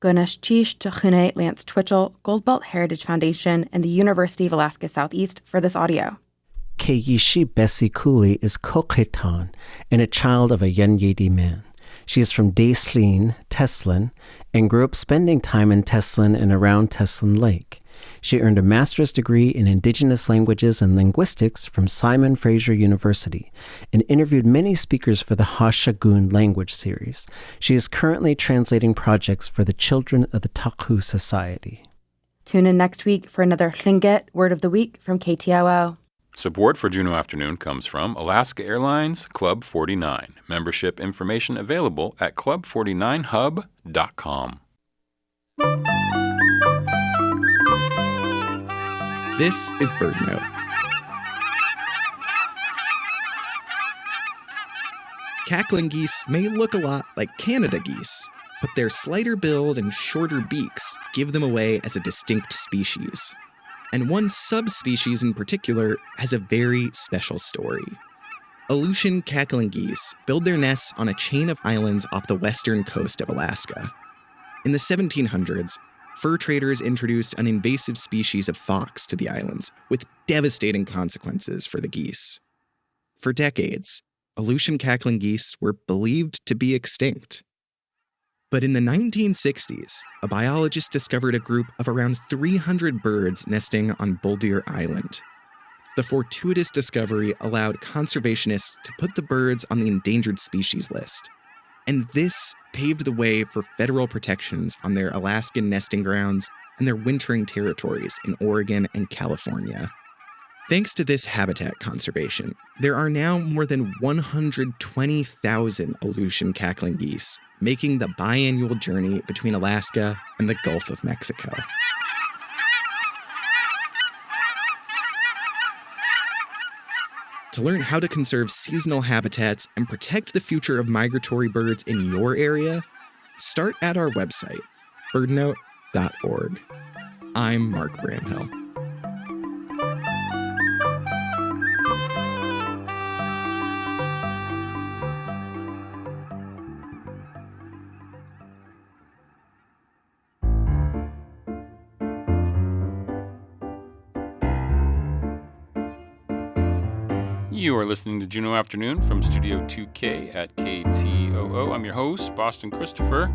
Gunesh Chish to Juneau Lance Twitchell, Goldbelt Heritage Foundation, and the University of Alaska Southeast for this audio. Keishi Besikuli is Koketan and a child of a Yenyedi man. She is from Daislin, Teslin, and grew up spending time in Teslin and around Teslin Lake. She earned a master's degree in Indigenous Languages and Linguistics from Simon Fraser University and interviewed many speakers for the Hashagun language series. She is currently translating projects for the children of the Taku Society. Tune in next week for another Tlingit Word of the Week from KTOO. Support for Juneau Afternoon comes from Alaska Airlines Club 49. Membership information available at club49hub.com. This is BirdNote. Cackling geese may look a lot like Canada geese, but their slighter build and shorter beaks give them away as a distinct species. And one subspecies in particular has a very special story. Aleutian cackling geese build their nests on a chain of islands off the western coast of Alaska. In the 1700s, fur traders introduced an invasive species of fox to the islands, with devastating consequences for the geese. For decades, Aleutian cackling geese were believed to be extinct. But in the 1960s, a biologist discovered a group of around 300 birds nesting on Buldeer Island. The fortuitous discovery allowed conservationists to put the birds on the endangered species list. And this paved the way for federal protections on their Alaskan nesting grounds and their wintering territories in Oregon and California. Thanks to this habitat conservation, there are now more than 120,000 Aleutian cackling geese, making the biannual journey between Alaska and the Gulf of Mexico. To learn how to conserve seasonal habitats and protect the future of migratory birds in your area, start at our website, birdnote.org. I'm Mark Bramhill. You are listening to Juneau Afternoon from Studio 2K at KTOO. I'm your host, Boston Christopher.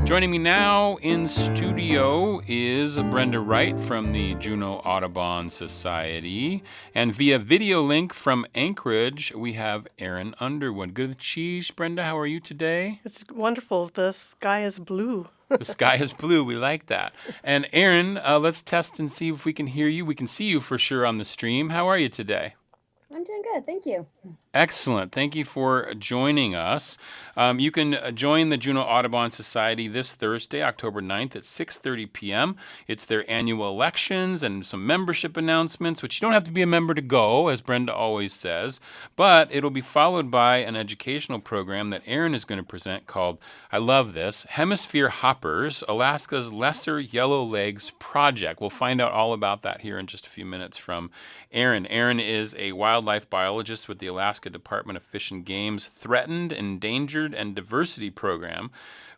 Joining me now in studio is Brenda Wright from the Juneau Audubon Society. And via video link from Anchorage, we have Arin Underwood. Good cheese, Brenda. How are you today? It's wonderful. The sky is blue. The sky is blue. We like that. And Arin, let's test and see if we can hear you. We can see you for sure on the stream. How are you today? I'm doing good, thank you. Excellent. Thank you for joining us. You can join the Juneau Audubon Society this Thursday, October 9th at 6:30 p.m. It's their annual elections and some membership announcements, which you don't have to be a member to go, as Brenda always says, but it'll be followed by an educational program that Arin is going to present called, I love this, Hemisphere Hoppers, Alaska's Lesser Yellowlegs Project. We'll find out all about that here in just a few minutes from Arin. Arin is a wildlife biologist with the Alaska Department of Fish and Game's Threatened, Endangered, and Diversity Program.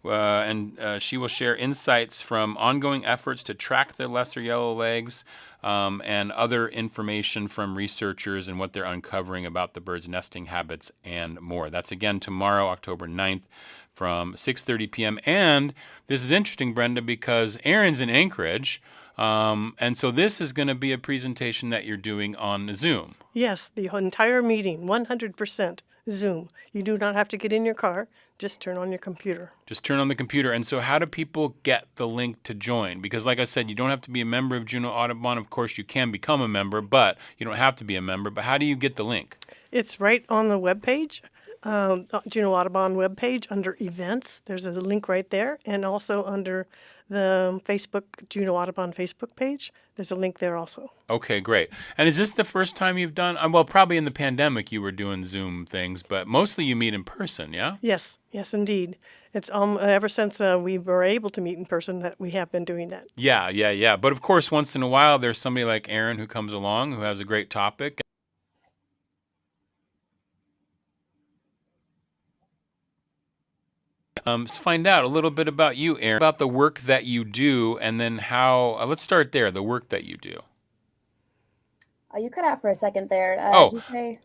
She will share insights from ongoing efforts to track the lesser yellowlegs and other information from researchers and what they're uncovering about the birds' nesting habits and more. That's again tomorrow, October 9th from 6:30 p.m. And this is interesting, Brenda, because Arin's in Anchorage, and so this is going to be a presentation that you're doing on Zoom. Yes, the entire meeting, 100% Zoom. You do not have to get in your car, just turn on your computer. Just turn on the computer. And so how do people get the link to join? Because like I said, you don't have to be a member of Juneau Audubon. Of course, you can become a member, but you don't have to be a member. But how do you get the link? It's right on the webpage. Juneau Audubon webpage under events. There's a link right there. And also under the Juneau Audubon Facebook page, there's a link there also. Okay, great. And is this the first time you've done, well, probably in the pandemic you were doing Zoom things, but mostly you meet in person, yeah? Yes, indeed. It's ever since we were able to meet in person that we have been doing that. Yeah. But of course, once in a while, there's somebody like Arin who comes along who has a great topic. Let's find out a little bit about you, Arin, about the work that you do, and then how, let's start there, the work that you do. You cut out for a second there. Oh. Did you say?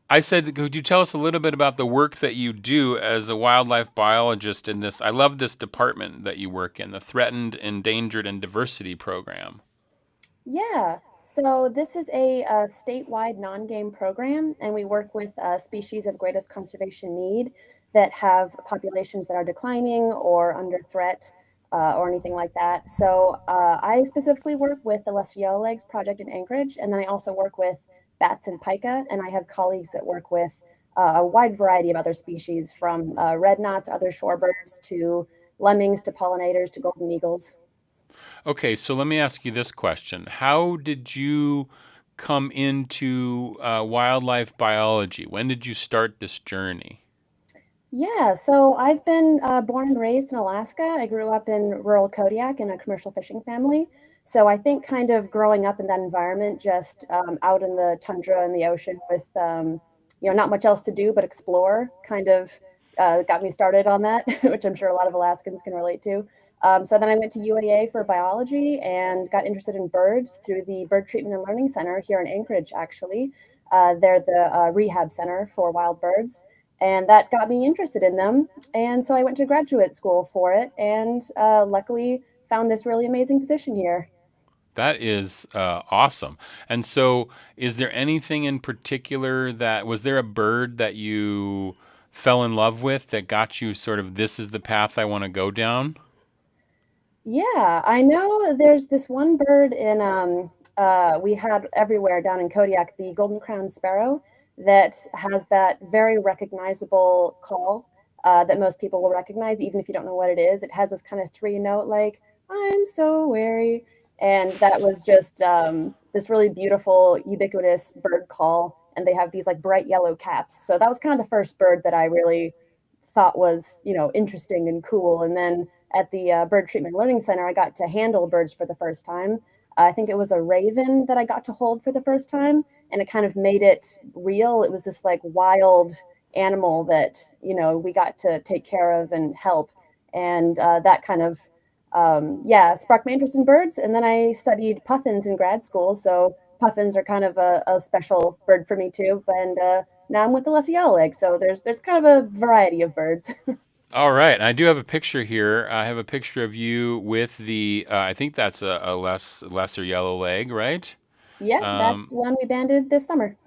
I said, could you tell us a little bit about the work that you do as a wildlife biologist in this? I love this department that you work in, the Threatened, Endangered, and Diversity Program. Yeah. So this is a statewide non-game program, and we work with species of greatest conservation need that have populations that are declining or under threat or anything like that. So I specifically work with the Lesser Yellowlegs Project in Anchorage, and then I also work with bats and pika, and I have colleagues that work with a wide variety of other species, from red knots, other shorebirds, to lemmings, to pollinators, to golden eagles. Okay, so let me ask you this question. How did you come into wildlife biology? When did you start this journey? Yeah, so I've been born and raised in Alaska. I grew up in rural Kodiak in a commercial fishing family. So I think kind of growing up in that environment, just out in the tundra and the ocean with, not much else to do but explore, kind of got me started on that, which I'm sure a lot of Alaskans can relate to. So then I went to UAA for biology and got interested in birds through the Bird Treatment and Learning Center here in Anchorage, actually. They're the rehab center for wild birds. And that got me interested in them. And so I went to graduate school for it, and luckily found this really amazing position here. That is awesome. And so is there anything in particular was there a bird that you fell in love with that got you sort of, this is the path I want to go down? Yeah, I know there's this one bird we had everywhere down in Kodiak, the golden crowned sparrow, that has that very recognizable call that most people will recognize, even if you don't know what it is. It has this kind of 3-note, like, I'm so weary. And that was just this really beautiful, ubiquitous bird call. And they have these like bright yellow caps. So that was kind of the first bird that I really thought was, interesting and cool. And then at the Bird Treatment Learning Center, I got to handle birds for the first time. I think it was a raven that I got to hold for the first time, and it kind of made it real. It was this like wild animal that, we got to take care of and help. And that kind of, sparked my interest in birds. And then I studied puffins in grad school. So puffins are kind of a special bird for me too. And now I'm with the Lesser Yellowleg. So there's kind of a variety of birds. All right. And I do have a picture here. I have a picture of you with the, I think that's a lesser yellowleg, right? Yeah, that's one we banded this summer.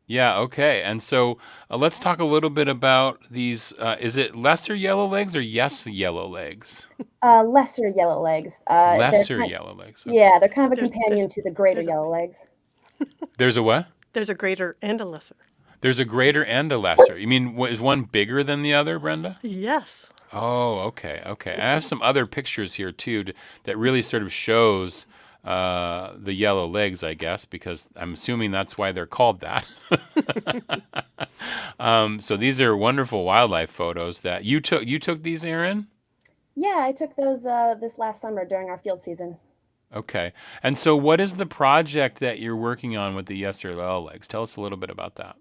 Yeah, okay. And so let's talk a little bit about these. Is it lesser yellowlegs or yes yellowlegs? Lesser yellowlegs. Lesser yellowlegs. Okay. Yeah, they're kind of a companion to the greater yellowlegs. There's a what? There's a greater and a lesser. There's a greater and a lesser. You mean, is one bigger than the other, Brenda? Yes. Oh, okay. I have some other pictures here, too, that really sort of shows the yellow legs, I guess, because I'm assuming that's why they're called that. So these are wonderful wildlife photos that you took. You took these, Arin? Yeah, I took those this last summer during our field season. Okay. And so what is the project that you're working on with the yellow legs? Tell us a little bit about that.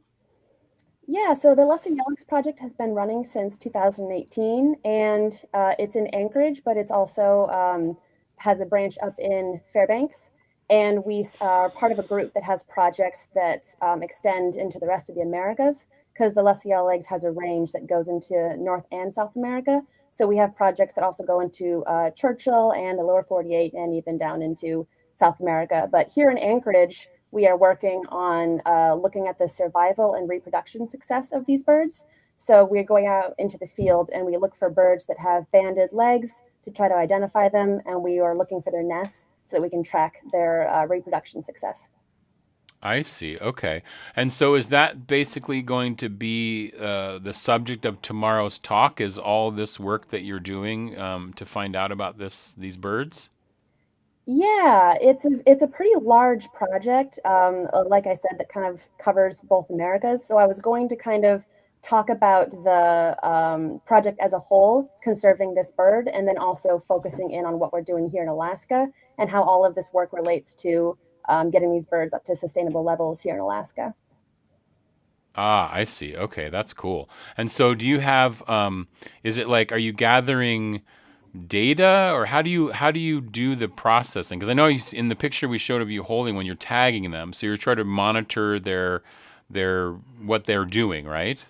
Yeah, so the Lesser Yellowlegs project has been running since 2018, and it's in Anchorage, but it's also has a branch up in Fairbanks. And we are part of a group that has projects that extend into the rest of the Americas, because the Lesser Yellowlegs has a range that goes into North and South America. So we have projects that also go into Churchill and the lower 48 and even down into South America. But here in Anchorage, we are working on looking at the survival and reproduction success of these birds. So we're going out into the field and we look for birds that have banded legs to try to identify them. And we are looking for their nests so that we can track their reproduction success. I see. Okay. And so is that basically going to be the subject of tomorrow's talk? Is all this work that you're doing to find out about these birds? Yeah, it's a pretty large project, like I said, that kind of covers both Americas. So I was going to kind of talk about the project as a whole, conserving this bird, and then also focusing in on what we're doing here in Alaska and how all of this work relates to getting these birds up to sustainable levels here in Alaska. Ah, I see. Okay, that's cool. And so do you have is it like, are you gathering data, or how do you do the processing? Because I know in the picture we showed of you holding one, you're tagging them, so you're trying to monitor their what they're doing, right?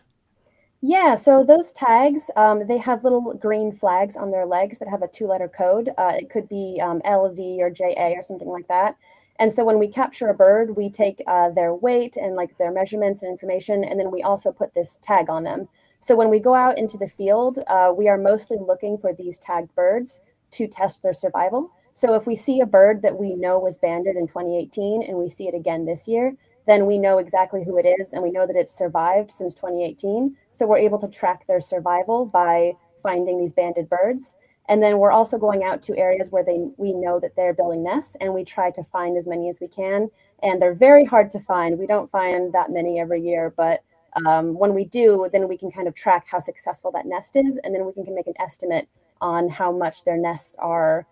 Yeah, so those tags, they have little green flags on their legs that have a two-letter code. It could be LV or JA or something like that. And so when we capture a bird, we take their weight and like their measurements and information, and then we also put this tag on them. So when we go out into the field, we are mostly looking for these tagged birds to test their survival. So if we see a bird that we know was banded in 2018 and we see it again this year, then we know exactly who it is and we know that it's survived since 2018. So we're able to track their survival by finding these banded birds. And then we're also going out to areas where we know that they're building nests, and we try to find as many as we can. And they're very hard to find. We don't find that many every year, but when we do, then we can kind of track how successful that nest is, and then we can make an estimate on how much their nests are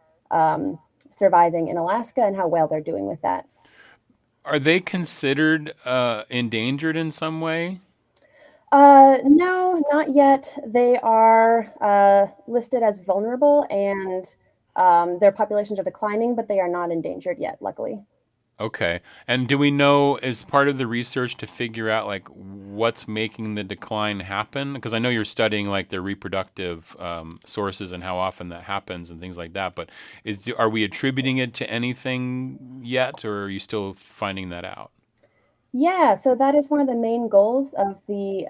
surviving in Alaska and how well they're doing with that. Are they considered endangered in some way? No, not yet. They are listed as vulnerable, and their populations are declining, but they are not endangered yet, luckily. Okay. And do we know, as part of the research, to figure out like what's making the decline happen? Because I know you're studying like their reproductive sources and how often that happens and things like that. But are we attributing it to anything yet, or are you still finding that out? Yeah, so that is one of the main goals of the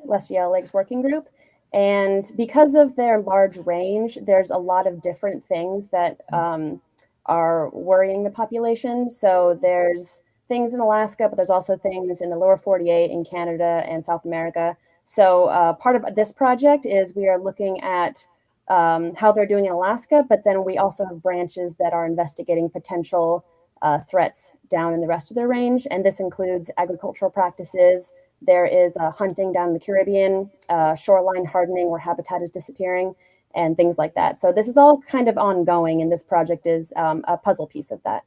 Lesser Yellowlegs Working Group. And because of their large range, there's a lot of different things that are worrying the population. So there's things in Alaska, but there's also things in the lower 48 in Canada and South America. So part of this project is we are looking at how they're doing in Alaska, but then we also have branches that are investigating potential threats down in the rest of their range. And this includes agricultural practices. There is hunting down in the Caribbean, shoreline hardening where habitat is disappearing, and things like that. So this is all kind of ongoing, and this project is a puzzle piece of that.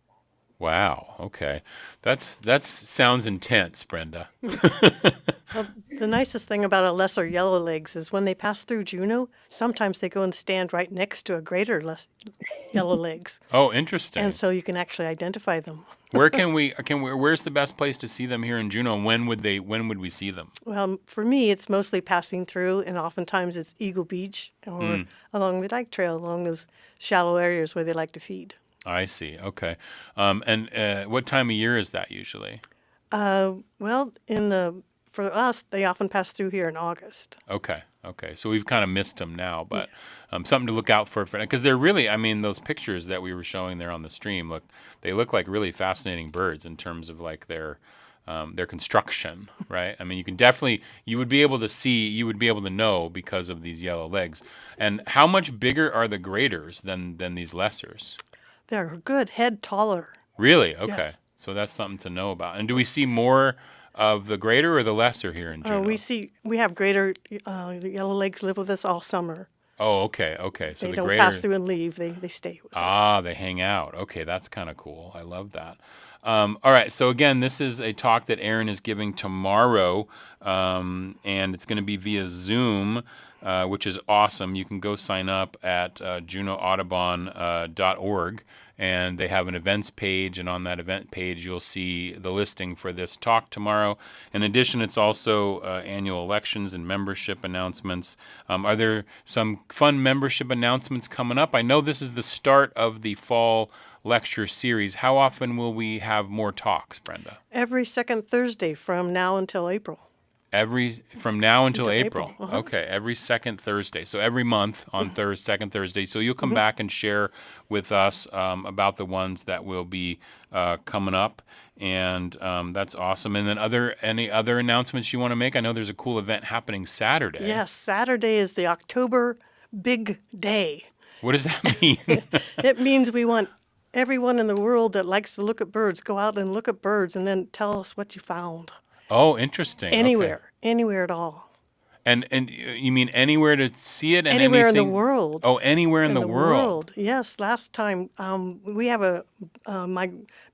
Wow. Okay. That sounds intense, Brenda. Well, the nicest thing about a lesser yellowlegs is when they pass through Juneau, sometimes they go and stand right next to a greater yellowlegs. Oh, interesting. And so you can actually identify them. Where's the best place to see them here in Juneau? When would we see them? Well, for me, it's mostly passing through, and oftentimes it's Eagle Beach or along the Dyke Trail, along those shallow areas where they like to feed. I see. Okay. And what time of year is that usually? Well, for us, they often pass through here in August. Okay. So we've kind of missed them now, but something to look out for because they're really, I mean, those pictures that we were showing there on the stream they look like really fascinating birds in terms of like their construction, right? I mean, you would be able to know because of these yellow legs. And how much bigger are the graders than these lessers? They're a good head taller. Really? Okay. Yes. So that's something to know about. And do we see more of the greater or the lesser here in Juneau? We have greater yellowlegs live with us all summer. Oh, okay. So they the don't greater pass through and leave. They stay with us. they hang out. Okay, that's kind of cool. I love that. All right. So again, this is a talk that Arin is giving tomorrow, and it's going to be via Zoom, which is awesome. You can go sign up at juneauaudubon.org. And they have an events page, and on that event page, you'll see the listing for this talk tomorrow. In addition, it's also annual elections and membership announcements. Are there some fun membership announcements coming up? I know this is the start of the fall lecture series. How often will we have more talks, Brenda? Every second Thursday from now until April. From now until Until April. April. Okay, every second Thursday. So every month on second Thursday. So you'll come back and share with us about the ones that will be coming up, and that's awesome. And then any other announcements you want to make? I know there's a cool event happening Saturday. Yes, Saturday is the October Big Day. What does that mean? It means we want everyone in the world that likes to look at birds, go out and look at birds and then tell us what you found. Oh, interesting. Anywhere at all. And you mean anywhere to see it? And Anywhere in the anything? world. Oh, anywhere in the world. Yes, last time we have a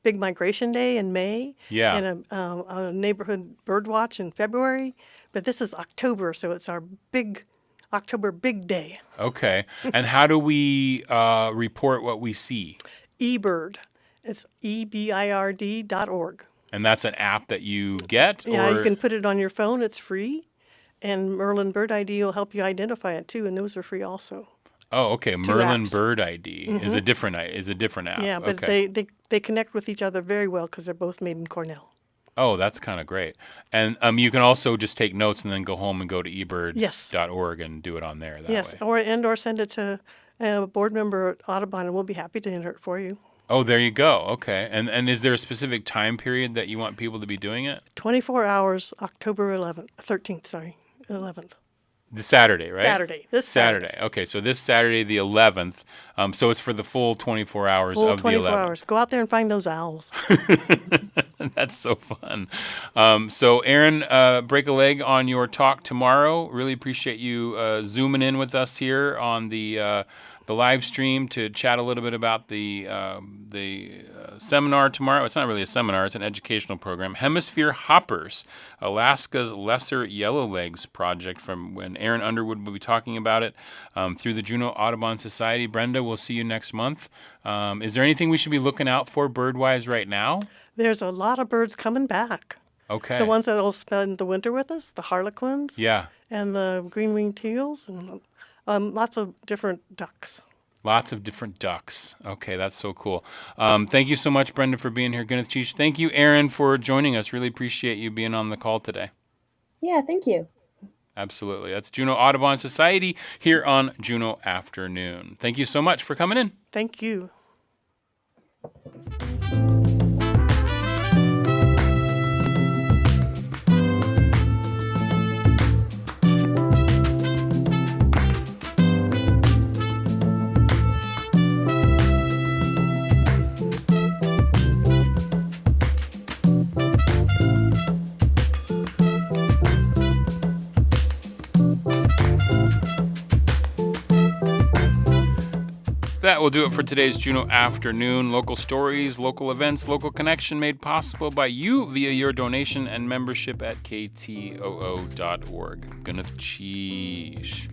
big migration day in May. Yeah. And a neighborhood bird watch in February. But this is October, so it's our big October Big Day. Okay. And how do we report what we see? eBird. It's ebird.org. And that's an app that you get? Yeah, or? you can put it on your phone. It's free. And Merlin Bird ID will help you identify it, too, and those are free also. Oh, okay. Merlin Bird ID is a different app. Yeah, but okay. they connect with each other very well because they're both made in Cornell. Oh, that's kind of great. And you can also just take notes and then go home and go to ebird.org and do it on there that way. Or send it to a board member at Audubon, and we'll be happy to enter it for you. Oh, there you go. Okay. And is there a specific time period that you want people to be doing it? 24 hours, October 11th. This Saturday, right? This Saturday. Okay, so this Saturday, the 11th. So it's for the full 24 hours Full of the 11th. 24 hours. Go out there and find those owls. That's so fun. So Arin, break a leg on your talk tomorrow. Really appreciate you zooming in with us here on the live stream to chat a little bit about the seminar tomorrow. It's not really a seminar, it's an educational program. Hemisphere Hoppers, Alaska's Lesser Yellowlegs project, from when Arin Underwood will be talking about it through the Juneau Audubon Society. Brenda, we'll see you next month. Is there anything we should be looking out for bird-wise right now? There's a lot of birds coming back. Okay. The ones that will spend the winter with us, the harlequins. Yeah. And the green-winged teals, and lots of different ducks. Lots of different ducks. Okay, that's so cool. Thank you so much, Brenda, for being here. Gunneth Cheesh. Thank you, Arin, for joining us. Really appreciate you being on the call today. Yeah, thank you. Absolutely. That's Juneau Audubon Society here on Juneau Afternoon. Thank you so much for coming in. Thank you. That will do it for today's Juneau Afternoon. Local stories, local events, local connection made possible by you via your donation and membership at ktoo.org. Gunneth Cheesh.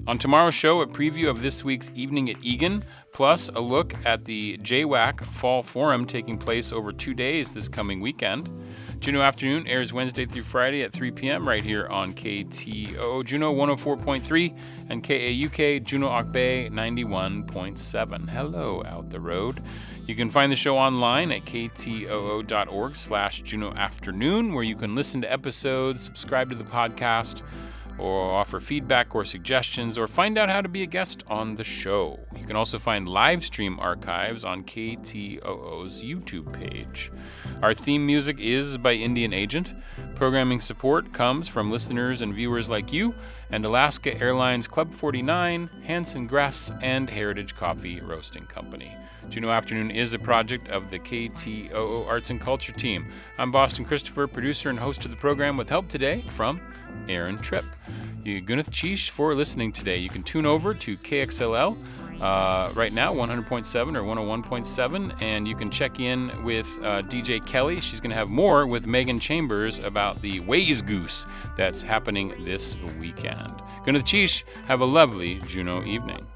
On tomorrow's show, a preview of this week's Evening at Egan, plus a look at the JWAC Fall Forum taking place over 2 days this coming weekend. Juneau Afternoon airs Wednesday through Friday at 3 p.m. right here on KTOO Juneau 104.3 and KAUK Juneau Ak Bay 91.7. Hello out the road. You can find the show online at ktoo.org/Juneau Afternoon, where you can listen to episodes, subscribe to the podcast, or offer feedback or suggestions, or find out how to be a guest on the show. You can also find live stream archives on KTOO's YouTube page. Our theme music is by Indian Agent. Programming support comes from listeners and viewers like you, and Alaska Airlines Club 49, Hanson Gress, and Heritage Coffee Roasting Company. Juneau Afternoon is a project of the KTOO Arts and Culture team. I'm Boston Christopher, producer and host of the program, with help today from Aaron Tripp. Gunneth Cheesh for listening today. You can tune over to KXLL right now, 100.7 or 101.7, and you can check in with DJ Kelly. She's going to have more with Megan Chambers about the Wayzgoose that's happening this weekend. Gunneth Cheesh, have a lovely Juneau evening.